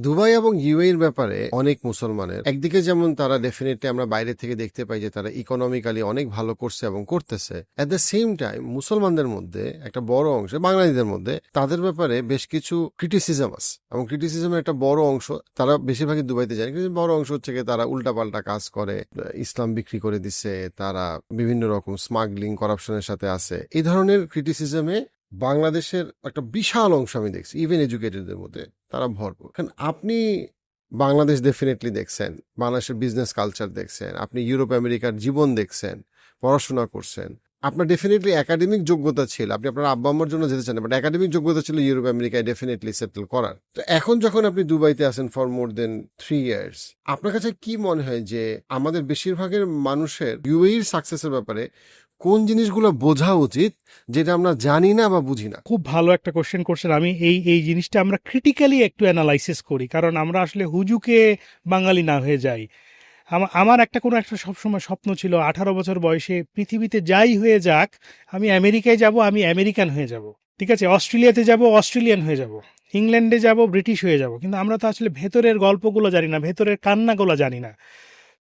Dubai এবং ইউএইর ব্যাপারে অনেক মুসলমানের একদিকে যেমন তারা ডেফিনেটলি আমরা বাইরে থেকে দেখতে পাই যে তারা ইকোনমিক্যালি অনেক ভালো করছে এবং করতেছে, এট দ্য সেম টাইম মুসলমানদের মধ্যে একটা বড় অংশ, বাঙালিদের মধ্যে তাদের ব্যাপারে বেশ কিছু ক্রিটিসিজম আছে এবং ক্রিটিসিজমের একটা বড় অংশ, তারা বেশিরভাগই দুবাইতে যায়, কিন্তু বড় অংশ হচ্ছে তারা উল্টাপাল্টা কাজ করে, ইসলাম বিক্রি করে দিছে, তারা বিভিন্ন রকম স্মাগলিং করাপশনের সাথে আছে। এই ধরনের ক্রিটিসিজমে বাংলাদেশের একটা বিশাল অংশ আমি দেখছি ইভেন এডুকেটেডদের মধ্যে তারা ভরপুর। কারণ আপনি বাংলাদেশ ডেফিনেটলি দেখছেন, বাংলাদেশের বিজনেস কালচার দেখছেন, আপনি ইউরোপ আমেরিকার জীবন দেখছেন, পড়াশোনা করছেন, আপনার ডেফিনেটলি একাডেমিক যোগ্যতা ছিল, আপনি আপনার আব্বা আম্মার জন্য যেতে চান, বাট একাডেমিক যোগ্যতা ছিল ইউরোপ আমেরিকায় ডেফিনেটলি সেটেল করার। তো এখন যখন আপনি দুবাইতে আছেন ফর মোর দেন 3 ইয়ার্স, আপনার কাছে কি মনে হয় যে আমাদের বেশিরভাগের মানুষের ইউএইর সাকসেসের ব্যাপারে কোন জিনিসগুলো বোঝা উচিত যেটা আমরা জানি না বা বুঝি না? খুব ভালো একটা কোশ্চেন করছেন। আমি এই জিনিসটা আমরা ক্রিটিক্যালি একটু অ্যানালাইসিস করি, কারণ আমরা আসলে হুজুকে বাঙালি না হয়ে যাই। আমার একটা সবসময় স্বপ্ন ছিল 18 বছর বয়সে পৃথিবীতে যাই হয়ে যাক, আমি আমেরিকায় যাব, আমি আমেরিকান হয়ে যাব, ঠিক আছে, অস্ট্রেলিয়াতে যাব, অস্ট্রেলিয়ান হয়ে যাব, ইংল্যান্ডে যাব, ব্রিটিশ হয়ে যাব। কিন্তু আমরা তো আসলে ভেতরের গল্পগুলো জানি না, ভেতরের কান্নাগুলো জানি না।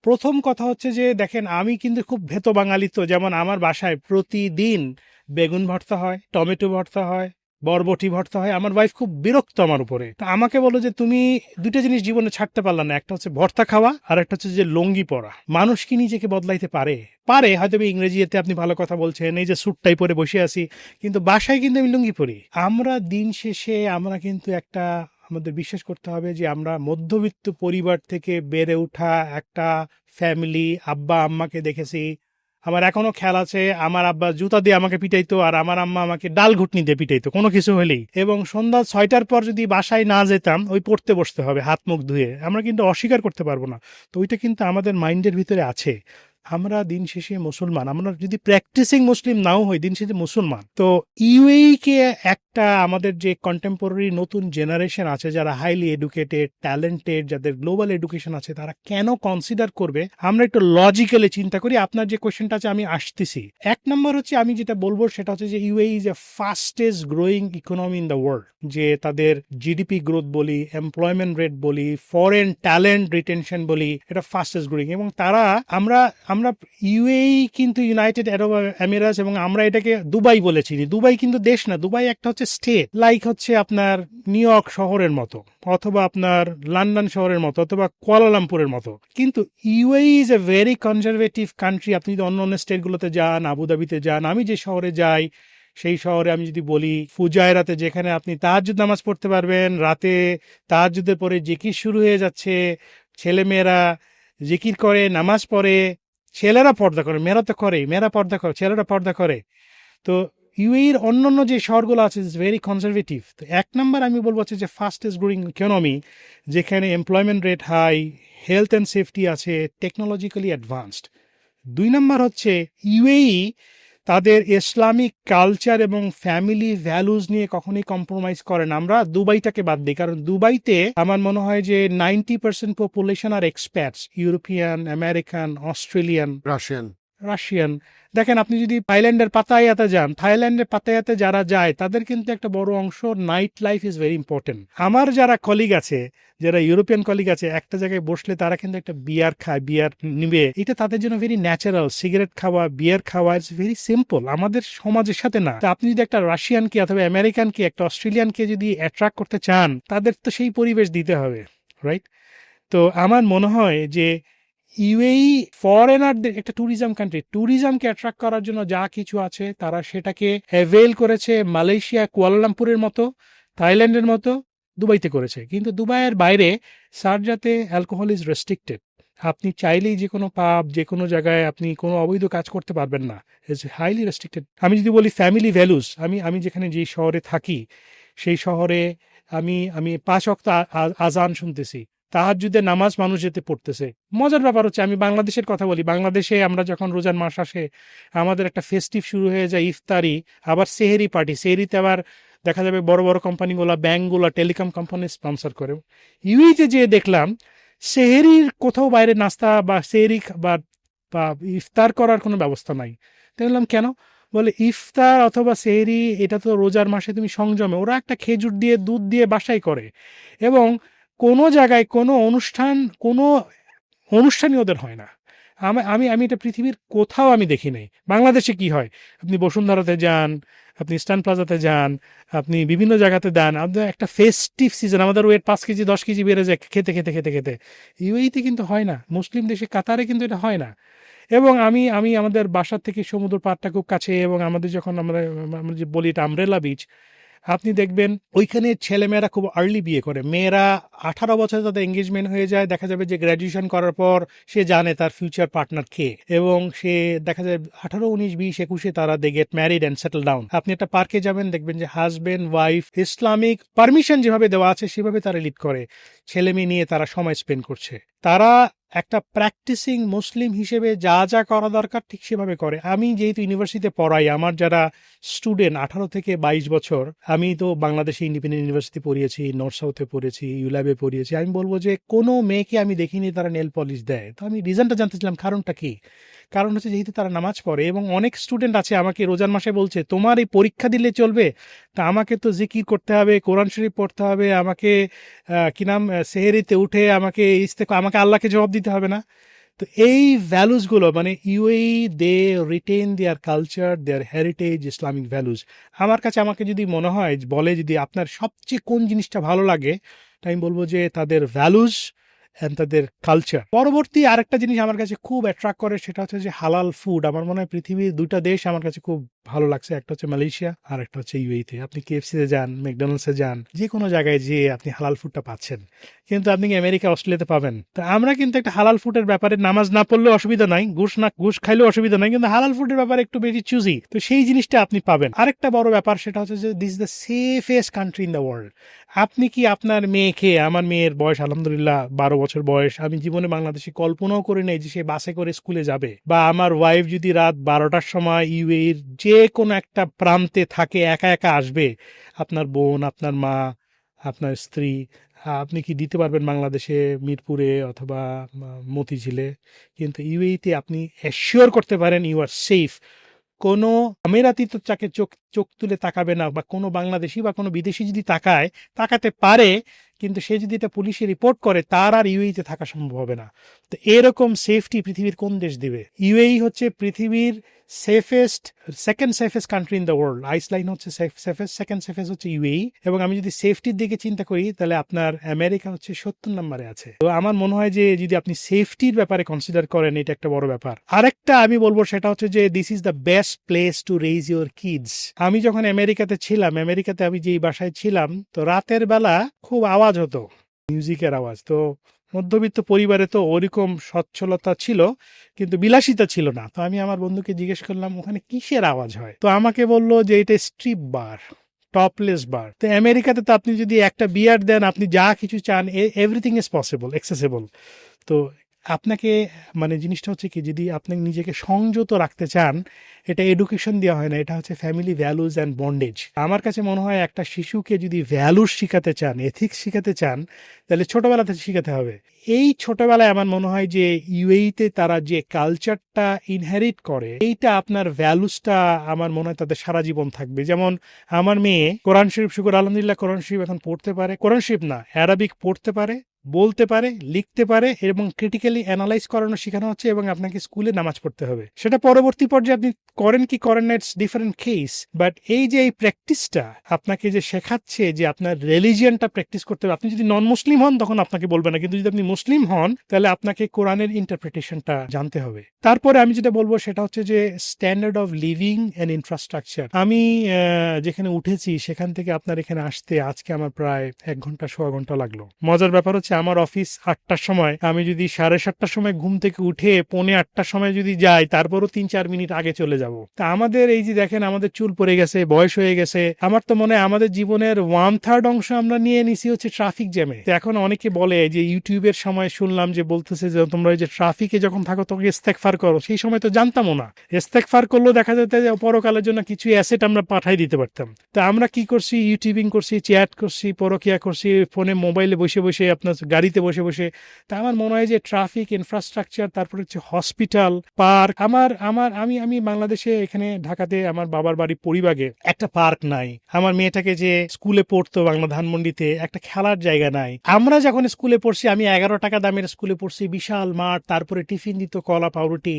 প্রথম কথা হচ্ছে যে দেখেন, আমি কিন্তু খুব ভেত বাঙালি, তো যেমন আমার বাসায় প্রতিদিন বেগুন ভর্তা হয়, টমেটো ভর্তা হয়, বরবটি ভর্তা হয়। আমার ওয়াইফ খুব বিরক্ত আমার উপরে। তো আমাকে বলো যে তুমি দুটো জিনিস জীবনে ছাড়তে পারলা না, একটা হচ্ছে ভর্তা খাওয়া আর একটা হচ্ছে যে লুঙ্গি পরা। মানুষ কি নিজেকে বদলাইতে পারে? পারে, হয়তো ইংরেজিতে আপনি ভালো কথা বলছেন, এই যে স্যুটটাই পরে বসে আছি, কিন্তু বাসায় কিন্তু আমি লুঙ্গি পরি। আমরা দিন শেষে আমরা কিন্তু একটা, আমাদের বিশ্বাস করতে হবে যে আমরা মধ্যবিত্ত পরিবার থেকে বেড়ে ওঠা একটা ফ্যামিলি। আব্বা আম্মাকে দেখেছি, আমার এখনো খেয়াল আছে, আমার আব্বা জুতা দিয়ে আমাকে পিটাইতো আর আমার আম্মা আমাকে ডাল ঘুটনি দিয়ে পিটাইতো কোনো কিছু হলেই। এবং সন্ধ্যা 6টার পর যদি বাসায় না যেতাম, ওই পড়তে বসতে হবে হাত মুখ ধুয়ে। আমরা কিন্তু অস্বীকার করতে পারবো না। তো ওইটা কিন্তু আমাদের মাইন্ডের ভিতরে আছে। আমরা দিন শেষে মুসলমান, আমরা যদি প্র্যাকটিসিং মুসলিম নাও হই, দিন শেষে মুসলমান। তো ইউএই কে একটা, আমাদের যে কন্টেম্পোরারি নতুন জেনারেশন আছে যারা হাইলি এডুকেটেড, ট্যালেন্টেড, যাদের গ্লোবাল এডুকেশন আছে, তারা কেন কনসিডার করবে? আমরা একটু লজিক্যালি চিন্তা করি। আপনার যে কোয়েশ্চেনটা আছে আমি আসতেছি। এক নম্বর হচ্ছে, আমি যেটা বলবো সেটা হচ্ছে যে UAE is a fastest growing economy in the world. যে তাদের জিডিপি গ্রোথ বলি, এমপ্লয়মেন্ট রেট বলি, ফরেন ট্যালেন্ট রিটেনশন বলি, এটা ফাস্টেস্ট গ্রোয়িং। এবং তারা, আমরা ইউএই কিন্তু ইউনাইটেড আরব আমিরাত, এবং আমরা এটাকে দুবাই বলেছি। দুবাই কিন্তু দেশ না, দুবাই একটা হচ্ছে স্টেট, লাইক হচ্ছে আপনার নিউ ইয়র্ক শহরের মতো, অথবা আপনার লন্ডন শহরের মতো, অথবা কুয়ালালামপুরের মতো। কিন্তু UAE is a very conservative country. আপনি যদি অন্য অন্য স্টেটগুলোতে যান, আবুধাবিতে যান, আমি যে শহরে যাই সেই শহরে আমি যদি বলি ফুজায়রাতে, যেখানে আপনি তাহাজ্জুদ নামাজ পড়তে পারবেন, রাতে তাহাজ্জুদের পরে জিকির শুরু হয়ে যাচ্ছে, ছেলেমেয়েরা জিকির করে, নামাজ পড়ে, ছেলেরা পর্দা করে, মেয়েরা তো করে, মেয়েরা পর্দা করে, ছেলেরা পর্দা করে। তো ইউএইর অন্যান্য যে শহরগুলো আছে ইজ ভেরি কনজারভেটিভ। তো এক নম্বর আমি বলবো হচ্ছে যে ফাস্টেস্ট গ্রোয়িং ইকোনমি, যেখানে employment rate high, health and safety আছে, টেকনোলজিক্যালি অ্যাডভান্সড। 2 নম্বর হচ্ছে ইউএই তাদের ইসলামিক কালচার এবং ফ্যামিলি ভ্যালুজ নিয়ে কখনোই কম্প্রোমাইজ করে না। আমরা দুবাইটাকে বাদ দিই, কারণ দুবাইতে আমার মনে হয় যে 90% পপুলেশন আর এক্সপ্যাটস, ইউরোপিয়ান, আমেরিকান, অস্ট্রেলিয়ান, রাশিয়ান। দেখেন, আপনি যদি থাইল্যান্ডের পাতায়াতে যান, থাইল্যান্ডের পাতায়াতে যারা যায় তাদের কিন্তু একটা বড় অংশ night life is very important. আমার যারা কলিগ আছে, যারা ইউরোপিয়ান কলিগ আছে, একটা জায়গায় বসলে তারা কিন্তু একটা বিয়ার খায়, বিয়ার নিবে, এটা তাদের জন্য ভেরি ন্যাচারাল। সিগারেট খাওয়া, বিয়ার খাওয়া ইটস ভেরি সিম্পল, আমাদের সমাজের সাথে না। আপনি যদি একটা রাশিয়ানকে অথবা আমেরিকানকে, একটা অস্ট্রেলিয়ানকে যদি অ্যাট্রাক্ট করতে চান, তাদের তো সেই পরিবেশ দিতে হবে, রাইট? তো আমার মনে হয় যে ইউএই ফরেনারদের একটা ট্যুরিজম কান্ট্রি, ট্যুরিজমকে অ্যাট্রাক্ট করার জন্য যা কিছু আছে তারা সেটাকে অ্যাভেল করেছে। মালয়েশিয়া, কুয়ালালামপুরের মতো, থাইল্যান্ডের মতো, দুবাইতে করেছে। কিন্তু দুবাইয়ের বাইরে শারজাতে অ্যালকোহল ইজ রেস্ট্রিক্টেড। আপনি চাইলেই যে কোনো পাব, যে কোনো জায়গায় আপনি কোনো অবৈধ কাজ করতে পারবেন না, ইটস হাইলি রেস্ট্রিক্টেড। আমি যদি বলি ফ্যামিলি ভ্যালুস, আমি যেখানে যে শহরে থাকি সেই শহরে আমি 5 ওয়াক্ত আজান শুনতেছি, তাহাজ্জুদের নামাজ মানুষ যেতে পড়তেছে। মজার ব্যাপার হচ্ছে, আমি বাংলাদেশের কথা বলি, বাংলাদেশে আমরা যখন রোজার মাস আসে আমাদের একটা ফেস্টিভ শুরু হয়ে যায়, ইফতারি, আবার সেহেরি পার্টি। সেহেরিতে আবার দেখা যাবে বড় বড় কোম্পানিগুলো, ব্যাংকগুলো, টেলিকম কোম্পানি স্পন্সর করে। ইউইতে যেয়ে দেখলাম সেহেরির কোথাও বাইরে নাস্তা বা সেহেরি বা বা ইফতার করার কোনো ব্যবস্থা নাই। দেখলাম কেন? বলে ইফতার অথবা সেহেরি এটা তো রোজার মাসে তুমি সংযমে, ওরা একটা খেজুর দিয়ে দুধ দিয়ে বাসাই করে। এবং কোনো জায়গায় কোনো অনুষ্ঠানই ওদের হয় না। আমি আমি আমি এটা পৃথিবীর কোথাও আমি দেখি নাই। বাংলাদেশে কি হয়, আপনি বসুন্ধরাতে যান, আপনি ইস্টার্ন প্লাজাতে যান, আপনি বিভিন্ন জায়গাতে যান, আমাদের একটা ফেস্টিভ সিজন, আমাদের ওয়েট 5 কেজি 10 কেজি বেড়ে যায় খেতে খেতে খেতে খেতে। ইউএইতে কিন্তু হয় না, মুসলিম দেশে কাতারে কিন্তু এটা হয় না। এবং আমি আমি আমাদের বাসার থেকে সমুদ্র পাড়টা খুব কাছে, এবং আমাদের যখন আমরা যে বলি এটা আমব্রেলা বিচ, আপনি দেখবেন ওইখানে ছেলেমেয়েরা খুব আর্লি বিয়ে করে। মেয়েরা 18 বছরে তাদের এঙ্গেজমেন্ট হয়ে যায়, দেখা যাবে যে গ্র্যাজুয়েশন করার পর সে জানে তার ফিউচার পার্টনার কে, এবং সে দেখা যায় 18, 19, 20, 21 তারা they get married and settle down. আপনি একটা পার্কে যাবেন, দেখবেন যে হাজবেন্ড ওয়াইফ ইসলামিক পারমিশন যেভাবে দেওয়া আছে সেভাবে তারা লিড করে, ছেলে মেয়ে নিয়ে তারা সময় স্পেন্ড করছে। তারা একটা প্র্যাকটিসিং মুসলিম হিসেবে যা যা করা দরকার ঠিক সেভাবে করে। আমি যেহেতু ইউনিভার্সিটিতে পড়াই, আমার যারা স্টুডেন্ট 18 থেকে 22 বছর, আমি তো বাংলাদেশে ইন্ডিপেন্ডেন্ট ইউনিভার্সিটি পড়িয়েছি, নর্থ সাউথে পড়েছি, ইউল্যাবে পড়িয়েছি। আমি বলবো যে কোনো মেয়েকে আমি দেখিনি তারা নেল পলিশ দেয়। তো আমি রিজনটা জানতে চাইলাম, কারণটা কি? কারণ হচ্ছে যেহেতু তারা নামাজ পড়ে, এবং অনেক স্টুডেন্ট আছে আমাকে রোজার মাসে বলছে তোমার এই পরীক্ষা দিলে চলবে, তা আমাকে তো জিকির করতে হবে, কোরআন শরীফ পড়তে হবে, আমাকে কি নাম সেহেরিতে উঠে আমাকে আল্লাহকে জবাব দিতে হবে না? তো এই ভ্যালুসগুলো মানে UAE they retain their culture, their heritage, Islamic values. আমার কাছে, আমাকে যদি মনে হয় বলে যদি আপনার সবচেয়ে কোন জিনিসটা ভালো লাগে, তাই আমি বলবো যে তাদের ভ্যালুস অ্যান্ড তাদের কালচার। পরবর্তী আরেকটা জিনিস আমার কাছে খুব অ্যাট্রাক্ট করে, সেটা হচ্ছে যে হালাল ফুড। আমার মনে হয় পৃথিবীর 2টা দেশ আমার কাছে খুব ভালো লাগছে, একটা হচ্ছে মালয়েশিয়া আর একটা হচ্ছে ইউএইতে। আপনি কেএফসিতে যান, ম্যাকডোনাল্ডসে যান, যে কোনো জায়গায় যেয়ে আপনি হালাল ফুডটা পাচ্ছেন, কিন্তু আপনি কি আমেরিকা অস্ট্রেলিয়াতে পাবেন? তো আমরা কিন্তু একটা হালাল ফুডের ব্যাপারে নামাজ না পড়লেও অসুবিধা নাই, ঘুষ খাইলেও অসুবিধা নাই, কিন্তু হালাল ফুডের ব্যাপারে একটু বেশি চুজি। তো সেই জিনিসটা আপনি পাবেন। আরেকটা বড় ব্যাপার সেটা হচ্ছে যে this is the safest country in the world. আপনি কি আপনার মেয়েকে, আমার মেয়ের বয়স আলহামদুলিল্লাহ 12 বছর বয়স, আমি জীবনে বাংলাদেশে কল্পনাও করি নাই যে সে বাসে করে স্কুলে যাবে। বা আমার ওয়াইফ যদি রাত 12টার সময় ইউএইর যে কোনো একটা প্রান্তে থাকে, একা একা আসবে, আপনার বোন, আপনার মা, আপনার স্ত্রী, আপনি কি দিতে পারবেন বাংলাদেশে মিরপুরে অথবা মতিঝিলে? কিন্তু ইউএইতে আপনি অ্যাসিওর করতে পারেন ইউ আর সেফ। কোনো আমিরাতি তো তাকে চোখ চোখ তুলে তাকাবে না, বা কোনো বাংলাদেশি বা কোনো বিদেশি যদি তাকাতে পারে, কিন্তু সে যদি এটা পুলিশে রিপোর্ট করে, তার আর ইউএইতে থাকা সম্ভব হবে না। তো এরকম সেফটি পৃথিবীর কোন দেশ দিবে? ইউএই হচ্ছে পৃথিবীর second safest country in the world. Iceland হচ্ছে সেফেস্ট, সেকেন্ড সেফেস্ট হচ্ছে ইউএই। এবং আমি যদি সেফটির দিকে চিন্তা করি, তাহলে আপনার আমেরিকা হচ্ছে 70 নম্বরে আছে। তো আমার মনে হয় যে যদি আপনি সেফটির ব্যাপারে কনসিডার করেন, এটা একটা বড় ব্যাপার। আরেকটা আমি বলবো সেটা হচ্ছে যে this is the best place to raise your kids. আমি যখন আমেরিকাতে ছিলাম, আমেরিকাতে আমি যেই বাসায় ছিলাম, তো রাতের বেলা খুব আওয়াজ হতো, মিউজিকের আওয়াজ। তো মধ্যবিত্ত পরিবারে তো ওরকম সচ্ছলতা ছিল, কিন্তু বিলাসিতা ছিল না। তো আমি আমার বন্ধুকে জিজ্ঞেস করলাম ওখানে কিসের আওয়াজ হয়, তো আমাকে বললো যে এটা স্ট্রিপ বার, টপলেস বার। তো আমেরিকাতে তো আপনি যদি একটা বিয়ার দেন, আপনি যা কিছু চান, এভরিথিং ইজ পসিবল, অ্যাক্সেসিবল। তো আপনাকে মানে জিনিসটা হচ্ছে কি, যদি আপনি নিজেকে সংযত রাখতে চান, এটা এডুকেশন দেওয়া হয় না, এটা হচ্ছে ফ্যামিলি ভ্যালুজ অ্যান্ড বন্ডেজ। আমার কাছে মনে হয় একটা শিশুকে যদি ভ্যালুস শিখাতে চান, এথিক্স শিখাতে চান, তাহলে ছোটবেলা থেকে শিখাতে হবে। এই ছোটবেলায় আমার মনে হয় যে ইউএইতে তারা যে কালচারটা ইনহেরিট করে, এইটা আপনার ভ্যালুসটা আমার মনে হয় তাদের সারা জীবন থাকবে। যেমন আমার মেয়ে কোরআন শরীফ, শুকর আলহামদুলিল্লাহ, কোরআন শরীফ এখন পড়তে পারে। কোরআন শরীফ না, অ্যারাবিক পড়তে পারে, বলতে পারে, লিখতে পারে, এবং ক্রিটিক্যালি অ্যানালাইজ করানো শেখানো হচ্ছে। এবং আপনাকে স্কুলে নামাজ পড়তে হবে, সেটা পরবর্তী পর্যায়ে আপনি করেন কি করেন না, ইটস ডিফারেন্ট কেস। বাট এই যে এই প্র্যাকটিসটা আপনাকে যে শেখাচ্ছে যে আপনার রিলিজিয়নটা প্র্যাকটিস করতে হবে। আপনি যদি নন মুসলিম হন তখন আপনাকে বলবে না, কিন্তু যদি আপনি মুসলিম হন তাহলে আপনাকে কোরআনের ইন্টারপ্রিটেশনটা জানতে হবে। তারপরে আমি যেটা বলবো সেটা হচ্ছে যে standard of living and infrastructure. আমি যেখানে উঠেছি সেখান থেকে আপনার এখানে আসতে আজকে আমার প্রায় 1 ঘন্টা সোয়া ঘন্টা লাগলো। মজার ব্যাপার হচ্ছে আমার অফিস 8টার সময়, আমি যদি 7:30টার সময় ঘুম থেকে উঠে 7:45টার সময় যদি যাই, তারপরও 3-4 মিনিট আগে চলে যাব। তা আমাদের এই যে দেখেন, আমাদের চুল পড়ে গেছে, বয়স হয়ে গেছে। আমার তো মনে হয় আমাদের জীবনের 1/3 অংশ আমরা নিয়ে নিছি হচ্ছে ট্রাফিক জ্যামে। তো এখন অনেকে বলে যে ইউটিউবের সময় শুনলাম যে বলতেছে যে তোমরা ওই যে ট্রাফিকে যখন থাকো তখন ইস্তেগফার করো। সেই সময় তো জানতামও না। ইস্তেগফার করলেও দেখা যেত যে পরকালের জন্য কিছু অ্যাসেট আমরা পাঠাই দিতে পারতাম। তা আমরা কি করছি, ইউটিউবিং করছি, চ্যাট করছি, পরকিয়া করছি, ফোনে মোবাইলে বসে বসে আপনার গাড়িতে বসে বসে। তা আমার মনে হয় যে ট্রাফিক ইনফ্রাস্ট্রাকচার, তারপর হচ্ছে হসপিটাল, পার্ক, আমার আমার আমি আমি বাংলাদেশে এখানে ঢাকাতে আমার বাবার বাড়ি পরিবাগে একটা পার্ক নাই। আমার মেয়েটাকে যে স্কুলে পড়তো বাংলা ধানমন্ডিতে, একটা খেলার জায়গা নাই। আমরা যখন স্কুলে পড়ছি, আমি 11 টাকা দামের স্কুলে পড়ছি, বিশাল মাঠ, তারপরে টিফিন দিত কলা পাউরুটি,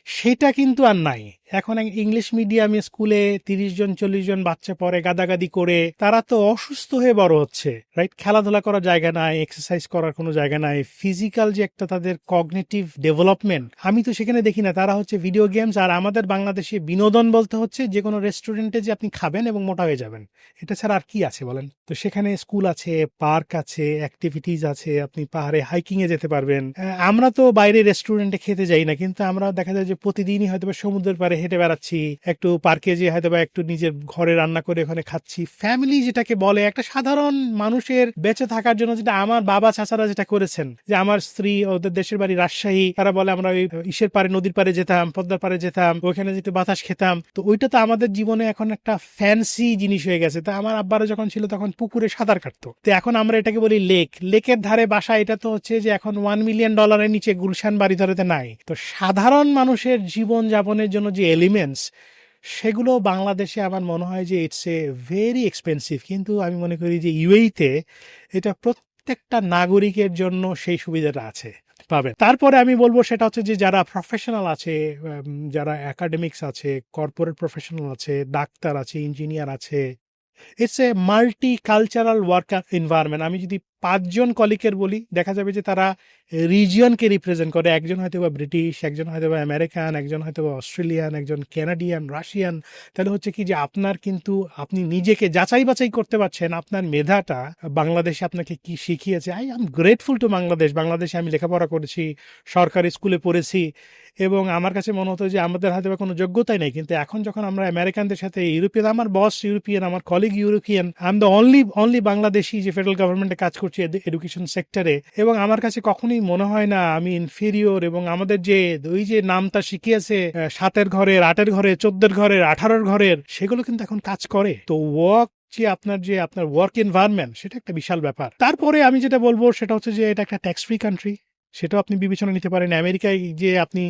সেটা কিন্তু আর নাই। এখন ইংলিশ মিডিয়ামে স্কুলে 30 জন 40 জন বাচ্চা পড়ে, গাদাগাদি করে, তারা তো অসুস্থ হয়ে বড় হচ্ছে, রাইট? খেলাধুলা করার জায়গা নাই, এক্সারসাইজ করার কোনো জায়গা নাই, ফিজিক্যাল যে একটা তাদের কগনিটিভ ডেভেলপমেন্ট, আমি তো সেখানে দেখি না। তারা হচ্ছে ভিডিও গেমস। আর আমাদের বাংলাদেশে বিনোদন বলতে হচ্ছে যে কোনো রেস্টুরেন্টে যে আপনি খাবেন এবং মোটা হয়ে যাবেন, এটা ছাড়া আর কি আছে বলেন? তো সেখানে স্কুল আছে, পার্ক আছে, অ্যাক্টিভিটিস আছে, আপনি পাহাড়ে হাইকিং এ যেতে পারবেন। আমরা তো বাইরে রেস্টুরেন্টে খেতে যাই না, কিন্তু আমরা দেখা যায় যে প্রতিদিনই হয়তো সমুদ্রের পাড়ে হেঁটে বেড়াচ্ছি, একটু পার্কে যেয়ে হয়তো একটু নিজের ঘরে রান্না করে ওখানে খাচ্ছি। ফ্যামিলি যেটাকে বলে, একটা সাধারণ মানুষের বেঁচে থাকার জন্য, যেটা আমার বাবা চাচারা যেটা করেছেন, যে আমার স্ত্রী ওদের দেশের বাড়ি রাজশাহী, তারা বলে আমরা ওই ইসের পারে, নদীর পারে যেতাম, পদ্মার পারে যেতাম, ওইখানে যেতে বাতাস খেতাম। তো ওইটা তো আমাদের জীবনে এখন একটা ফ্যান্সি জিনিস হয়ে গেছে। তো আমার আব্বারা যখন ছিল তখন পুকুরে সাঁতার কাটতো। তো এখন আমরা এটাকে বলি লেক, লেকের ধারে বাসা। এটা তো হচ্ছে যে এখন $1 মিলিয়ন নিচে গুলশান বাড়ি ধরেতে নাই। তো সাধারণ মানুষের জীবন যাপনের জন্য যে এলিমেন্টস, সেগুলো বাংলাদেশে আমার মনে হয় যে ইটস এ ভেরি এক্সপেন্সিভ। কিন্তু আমি মনে করি যে ইউএইতে এটা প্রত্যেকটা নাগরিকের জন্য সেই সুবিধাটা আছে, পাবেন। তারপরে আমি বলবো সেটা হচ্ছে যে যারা প্রফেশনাল আছে, যারা একাডেমিক্স আছে, কর্পোরেট প্রফেশনাল আছে, ডাক্তার আছে, ইঞ্জিনিয়ার আছে, it's a multi cultural work environment. আমি যদি 5 জন কলিগের বলি, দেখা যাবে যে তারা রিজিয়নকে রিপ্রেজেন্ট করে। একজন হয়তো বা ব্রিটিশ, একজন হয়তো বা আমেরিকান, একজন হয়তো বা অস্ট্রেলিয়ান, একজন কানাডিয়ান, রাশিয়ান। তাহলে হচ্ছে কি যে আপনার কিন্তু আপনি নিজেকে যাচাই বাছাই করতে পারছেন, আপনার মেধাটা বাংলাদেশে আপনাকে কি শিখিয়েছে। I am grateful to Bangladesh. বাংলাদেশে আমি লেখাপড়া করেছি, সরকারি স্কুলে পড়েছি, এবং আমার কাছে মনে হতো যে আমাদের হয়তো বা কোনো যোগ্যতাই নেই। কিন্তু এখন যখন আমরা আমেরিকানদের সাথে, ইউরোপিয়ান, আমার বস ইউরোপিয়ান, আমার colleague European, I am the only Bangladeshi যে ফেডারেল গভর্নমেন্টে কাজ করছি এডুকেশন সেক্টরে, এবং আমার কাছে কখনোই মনে হয় না আমি ইনফেরিয়র। এবং আমাদের যে ওই যে নামটা শিখিয়েছে 7-এর ঘরের, 8-এর ঘরের, 14-এর ঘরের, 18-এর ঘরের, সেগুলো কিন্তু এখন কাজ করে। তো যে আপনার ওয়ার্ক এনভায়রনমেন্ট, সেটা একটা বিশাল ব্যাপার। তারপরে আমি যেটা বলবো সেটা হচ্ছে যে এটা একটা ট্যাক্স ফ্রি কান্ট্রি, সেটাও আপনি বিবেচনা নিতে পারেন। আমেরিকায় যে আপনি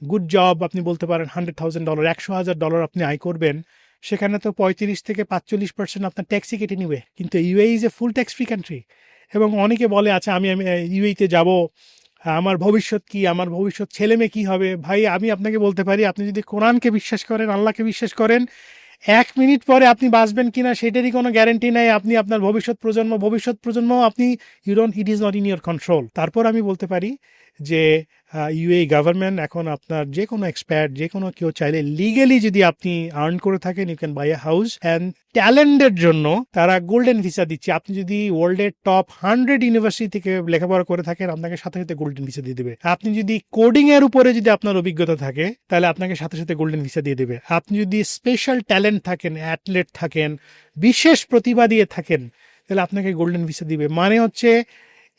গুড জব, আপনি বলতে পারেন $100,000, $100,000 আপনি আয় করবেন, সেখানে তো 35 থেকে 45% আপনার ট্যাক্সই কেটে নিবে। কিন্তু UAE is a full tax free country. এবং অনেকে বলে আচ্ছা আমি ইউএইতে যাব, আমার ভবিষ্যৎ কি, আমার ভবিষ্যৎ ছেলে মেয়ে কি হবে? ভাই, আমি আপনাকে বলতে পারি, আপনি যদি কোরআনকে বিশ্বাস করেন, আল্লাহকে বিশ্বাস করেন, 1 মিনিট পরে আপনি বাঁচবেন কিনা সেটারই কোনো গ্যারেন্টি নাই। আপনি আপনার ভবিষ্যৎ প্রজন্ম আপনি it is not in your control. তারপর আমি বলতে পারি যে ইউএই গভর্নমেন্ট এখন আপনার যে কোনো এক্সপার্ট, যে কোনো কেউ চাইলে লিগেলি যদি আপনি আর্ন করে থাকেন, you can buy a house. And ট্যালেন্টের জন্য তারা গোল্ডেন ভিসা দিচ্ছে। আপনি যদি ওয়ার্ল্ডের টপ 100 ইউনিভার্সিটি থেকে লেখাপড়া করে থাকেন, আপনাকে সাথে সাথে গোল্ডেন ভিসা দিয়ে দেবে। আপনি যদি কোডিং এর উপরে যদি আপনার অভিজ্ঞতা থাকে, তাহলে আপনাকে সাথে সাথে গোল্ডেন ভিসা দিয়ে দেবে। আপনি যদি স্পেশাল ট্যালেন্ট থাকেন, অ্যাথলেট থাকেন, বিশেষ প্রতিভা দিয়ে থাকেন, তাহলে আপনাকে গোল্ডেন ভিসা দিবে। মানে হচ্ছে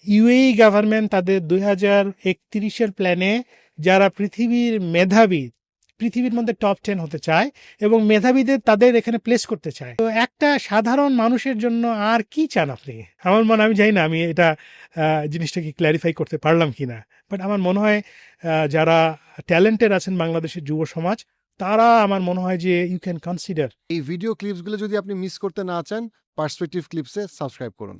ইউএই গভর্নমেন্ট তাদের 2031-এর প্ল্যানে যারা পৃথিবীর মেধাবী, পৃথিবীর মধ্যে টপ 10 হতে চায় এবং মেধাবীদের তাদের এখানে প্লেস করতে চায়। তো একটা সাধারণ মানুষের জন্য আর কি চান আপনি? আমার মনে, আমি জানি না আমি এটা জিনিসটাকে ক্ল্যারিফাই করতে পারলাম কিনা, বাট আমার মনে হয় যারা ট্যালেন্টেড আছেন বাংলাদেশের যুব সমাজ, তারা আমার মনে হয় যে ইউ ক্যান কনসিডার। এই ভিডিও ক্লিপসগুলো যদি আপনি মিস করতে না চান, পার্সপেক্টিভ ক্লিপসে সাবস্ক্রাইব করুন।